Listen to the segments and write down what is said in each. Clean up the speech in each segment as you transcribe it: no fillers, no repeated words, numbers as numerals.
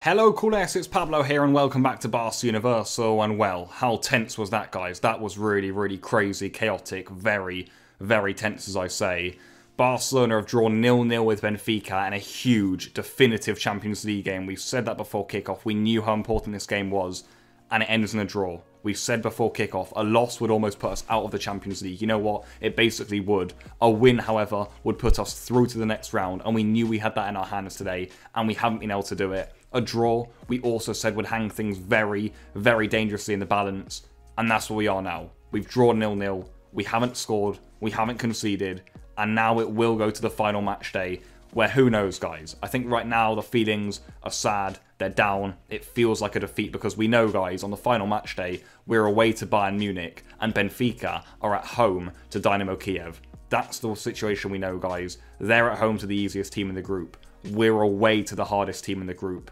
Hello Culers, it's Pablo here and welcome back to Barca Universal. And well, how tense was that, guys? That was really crazy, chaotic, very tense, as I say. Barcelona have drawn 0-0 with Benfica in a huge, definitive Champions League game. We've said that before kickoff. We knew how important this game was, and it ends in a draw. We said before kickoff, a loss would almost put us out of the Champions League. You know what? It basically would. A win, however, would put us through to the next round, and we knew we had that in our hands today, and we haven't been able to do it. A draw, we also said, would hang things very dangerously in the balance, and that's where we are now. We've drawn 0-0, we haven't scored, we haven't conceded, and now it will go to the final match day, where who knows, guys. I think right now the feelings are sad, they're down, it feels like a defeat because we know, guys, on the final match day, we're away to Bayern Munich, and Benfica are at home to Dynamo Kiev. That's the situation we know, guys. They're at home to the easiest team in the group. We're away to the hardest team in the group.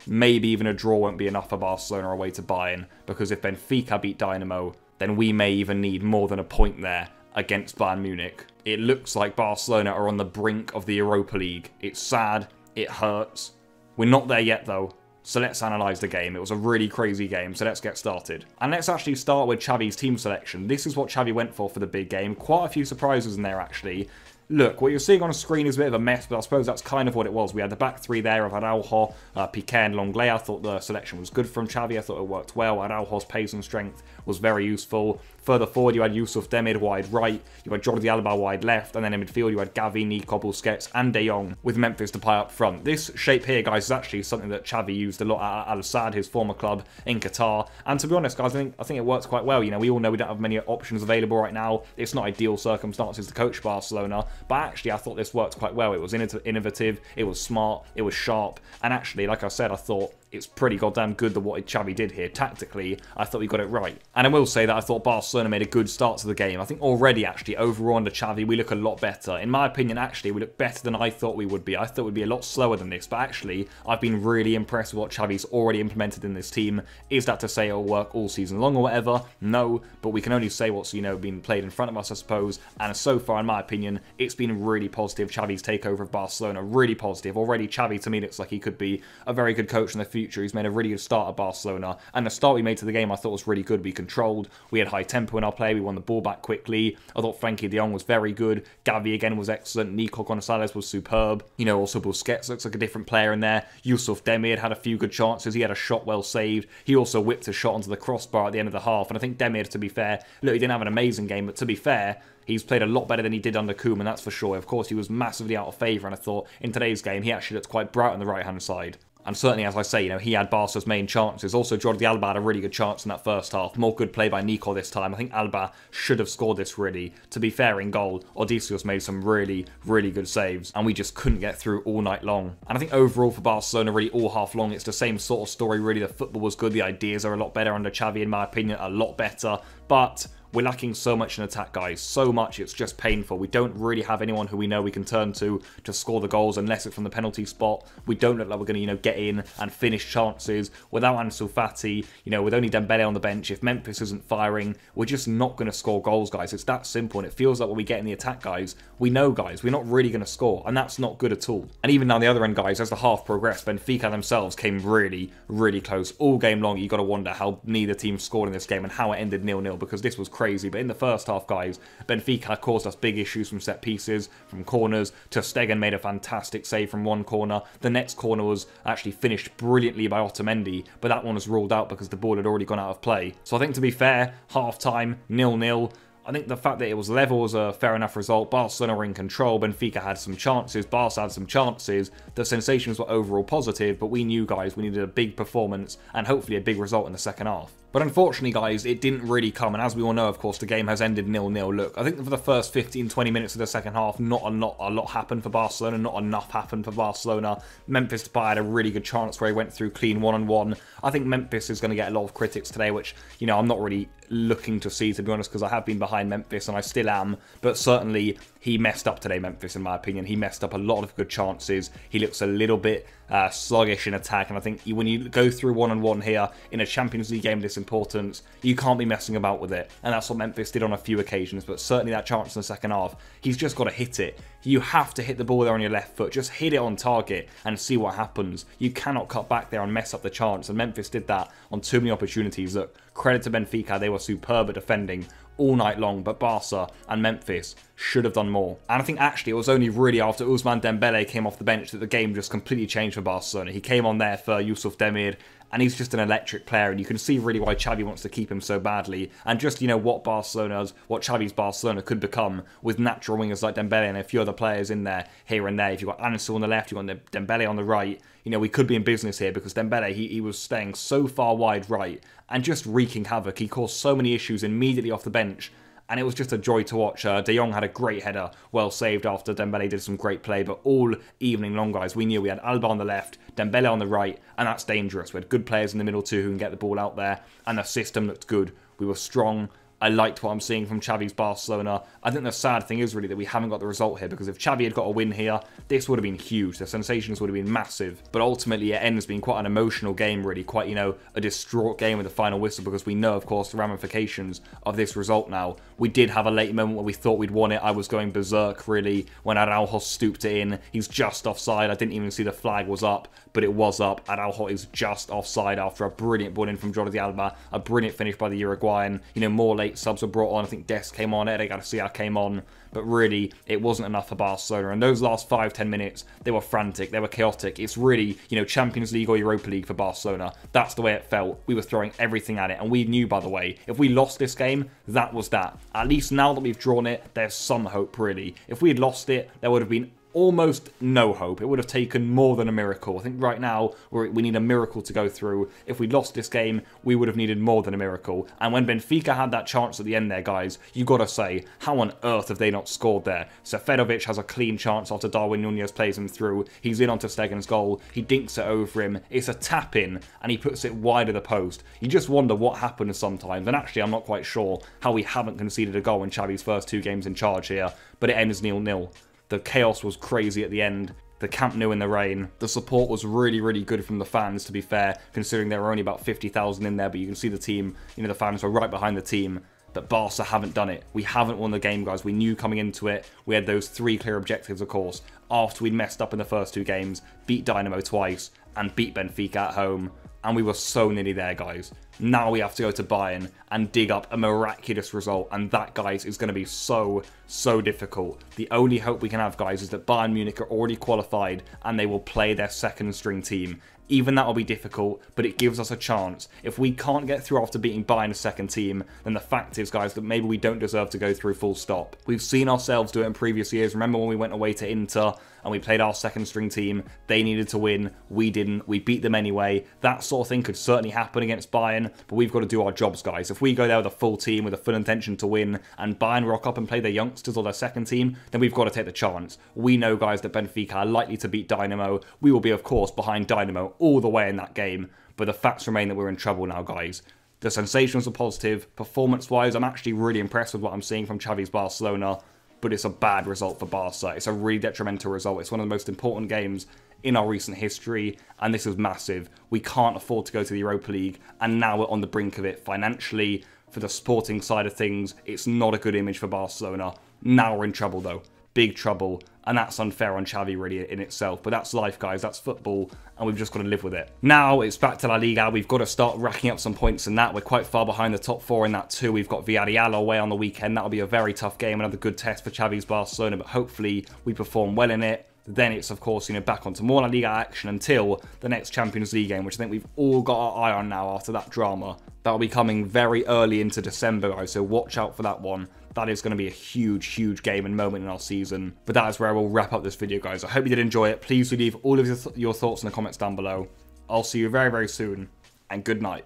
Maybe even a draw won't be enough for Barcelona away to Bayern, because if Benfica beat Dynamo, then we may even need more than a point there against Bayern Munich. It looks like Barcelona are on the brink of the Europa League. It's sad, it hurts. We're not there yet though, so let's analyse the game. It was a really crazy game, so let's get started. And let's actually start with Xavi's team selection. This is what Xavi went for the big game. Quite a few surprises in there actually. Look, what you're seeing on screen is a bit of a mess, but I suppose that's kind of what it was. We had the back three there of Araujo, Piqué and Lenglet. I thought the selection was good from Xavi. I thought it worked well. Araujo's pace and strength was very useful. Further forward, you had Yusuf Demir wide right, you had Jordi Alba wide left, and then in midfield you had Gavi, Nico, Busquets and De Jong with Memphis Depay up front. This shape here, guys, is actually something that Xavi used a lot at Al Sadd, his former club in Qatar. And to be honest, guys, I think it works quite well. You know, we all know we don't have many options available right now. It's not ideal circumstances to coach Barcelona, but actually I thought this worked quite well. It was innovative, it was smart, it was sharp, and actually, like I said, I thought it's pretty goddamn good that what Xavi did here. Tactically, I thought we got it right. And I will say that I thought Barcelona made a good start to the game. I think already, actually, overall under Xavi, we look a lot better. In my opinion, actually, we look better than I thought we would be. I thought we'd be a lot slower than this, but actually, I've been really impressed with what Xavi's already implemented in this team. Is that to say it'll work all season long or whatever? No, but we can only say what's, you know, been played in front of us, I suppose. And so far, in my opinion, it's been really positive. Xavi's takeover of Barcelona, really positive. Already, Xavi, to me, looks like he could be a very good coach in the future. He's made a really good start at Barcelona, and the start we made to the game I thought was really good. We controlled, we had high tempo in our play, we won the ball back quickly. I thought Frenkie de Jong was very good, Gavi again was excellent, Nico Gonzalez was superb. You know, also Busquets looks like a different player in there. Yusuf Demir had a few good chances, he had a shot well saved. He also whipped a shot onto the crossbar at the end of the half, and I think Demir, to be fair, look, he didn't have an amazing game, but to be fair, he's played a lot better than he did under Koeman, that's for sure. Of course, he was massively out of favour, and I thought in today's game he actually looked quite bright on the right-hand side. And certainly, as I say, you know, he had Barca's main chances. Also, Jordi Alba had a really good chance in that first half. More good play by Nico this time. I think Alba should have scored this, really. To be fair, in goal, Odysseus made some really good saves. And we just couldn't get through all night long. And I think overall for Barcelona, really all half long, it's the same sort of story, really. The football was good. The ideas are a lot better under Xavi, in my opinion. A lot better. But we're lacking so much in attack, guys. So much, it's just painful. We don't really have anyone who we know we can turn to score the goals unless it's from the penalty spot. We don't look like we're going to, you know, get in and finish chances. Without Ansu Fati, you know, with only Dembele on the bench, if Memphis isn't firing, we're just not going to score goals, guys. It's that simple, and it feels like when we get in the attack, guys, we know, guys, we're not really going to score, and that's not good at all. And even now, the other end, guys, as the half progressed, Benfica themselves came really close. All game long, you got to wonder how neither team scored in this game and how it ended 0-0, because this was crazy. But in the first half, guys, Benfica caused us big issues from set pieces, from corners. Ter Stegen made a fantastic save from one corner. The next corner was actually finished brilliantly by Otamendi, but that one was ruled out because the ball had already gone out of play. So I think, to be fair, half-time, 0-0. I think the fact that it was level was a fair enough result. Barcelona were in control. Benfica had some chances. Barca had some chances. The sensations were overall positive, but we knew, guys, we needed a big performance and hopefully a big result in the second half. But unfortunately, guys, it didn't really come. And as we all know, of course, the game has ended 0-0. Look, I think for the first 15-20 minutes of the second half, not a lot happened for Barcelona. Not enough happened for Barcelona. Memphis Depay had a really good chance where he went through clean one-on-one. I think Memphis is going to get a lot of critics today, which, you know, I'm not really looking to see, to be honest, because I have been behind Memphis and I still am. But certainly, he messed up today, Memphis, in my opinion. He messed up a lot of good chances. He looks a little bit sluggish in attack, and I think when you go through one-on-one here in a Champions League game of this importance, you can't be messing about with it, and that's what Memphis did on a few occasions, but certainly that chance in the second half, he's just got to hit it. You have to hit the ball there on your left foot. Just hit it on target and see what happens. You cannot cut back there and mess up the chance, and Memphis did that on too many opportunities. Look, credit to Benfica, they were superb at defending all night long, but Barca and Memphis should have done more. And I think actually it was only really after Ousmane Dembele came off the bench that the game just completely changed for Barcelona. He came on there for Youssouf Demir, and he's just an electric player, and you can see really why Xavi wants to keep him so badly, and just, you know, what Xavi's Barcelona could become with natural wingers like Dembele and a few other players in there, here and there. If you've got Ansu on the left, you've got Dembele on the right, you know, we could be in business here, because Dembele, he was staying so far wide right, and just wreaking havoc. He caused so many issues immediately off the bench, and it was just a joy to watch. De Jong had a great header, well saved after Dembele did some great play, but all evening long, guys, we knew we had Alba on the left, Dembele on the right, and that's dangerous. We had good players in the middle too who can get the ball out there, and the system looked good. We were strong. I liked what I'm seeing from Xavi's Barcelona. I think the sad thing is really that we haven't got the result here, because if Xavi had got a win here, this would have been huge. The sensations would have been massive. But ultimately, it ends being quite an emotional game, really. Quite, you know, a distraught game with the final whistle, because we know, of course, the ramifications of this result now. We did have a late moment where we thought we'd won it. I was going berserk, really, when Araujo stooped it in. He's just offside. I didn't even see the flag was up, but it was up. Araujo is just offside after a brilliant ball in from Jordi Alba. A brilliant finish by the Uruguayan. You know, more late subs were brought on. I think Dest came on, Eder Garcia came on, but really, it wasn't enough for Barcelona. And those last 5-10 minutes, they were frantic, they were chaotic. It's really, you know, Champions League or Europa League for Barcelona. That's the way it felt. We were throwing everything at it, and we knew, by the way, if we lost this game, that was that. At least now that we've drawn it, there's some hope, really. If we had lost it, there would have been almost no hope. It would have taken more than a miracle. I think right now we need a miracle to go through. If we'd lost this game, we would have needed more than a miracle. And when Benfica had that chance at the end there, guys, you got to say, how on earth have they not scored there? Seferovic has a clean chance after Darwin Nunez plays him through. He's in onto Stegen's goal. He dinks it over him. It's a tap in, and he puts it wide of the post. You just wonder what happens sometimes. And actually, I'm not quite sure how we haven't conceded a goal in Xavi's first 2 games in charge here. But it ends 0-0. The chaos was crazy at the end. The Camp Nou in the rain. The support was really, really good from the fans, to be fair, considering there were only about 50,000 in there, but you can see the team, you know, the fans were right behind the team. But Barca haven't done it. We haven't won the game, guys. We knew coming into it. We had those 3 clear objectives, of course, after we'd messed up in the first 2 games, beat Dynamo twice, and beat Benfica at home. And we were so nearly there, guys. Now we have to go to Bayern and dig up a miraculous result. And that, guys, is going to be so, so difficult. The only hope we can have, guys, is that Bayern Munich are already qualified and they will play their second string team. Even that will be difficult, but it gives us a chance. If we can't get through after beating Bayern's second team, then the fact is, guys, that maybe we don't deserve to go through full stop. We've seen ourselves do it in previous years. Remember when we went away to Inter and we played our second string team? They needed to win. We didn't. We beat them anyway. That sort of thing could certainly happen against Bayern, but we've got to do our jobs, guys. If we go there with a full team, with a full intention to win, and Bayern rock up and play their youngsters or their second team, then we've got to take the chance. We know, guys, that Benfica are likely to beat Dynamo. We will be, of course, behind Dynamo all the way in that game, but the facts remain that we're in trouble now, guys. The sensations are positive. Performance-wise, I'm actually really impressed with what I'm seeing from Xavi's Barcelona, but it's a bad result for Barca. It's a really detrimental result. It's one of the most important games in our recent history, and this is massive. We can't afford to go to the Europa League, and now we're on the brink of it financially. For the sporting side of things, it's not a good image for Barcelona. Now we're in trouble, though. Big trouble, and that's unfair on Xavi really in itself. But that's life, guys. That's football, and we've just got to live with it. Now it's back to La Liga. We've got to start racking up some points in that. We're quite far behind the top 4 in that too. We've got Villarreal away on the weekend. That'll be a very tough game, another good test for Xavi's Barcelona, but hopefully we perform well in it. Then it's, of course, you know, back onto more La Liga action until the next Champions League game, which I think we've all got our eye on now after that drama. That'll be coming very early into December, guys, so watch out for that one. That is going to be a huge, huge game and moment in our season. But that is where I will wrap up this video, guys. I hope you did enjoy it. Please do leave all of your thoughts in the comments down below. I'll see you very, very soon, and good night.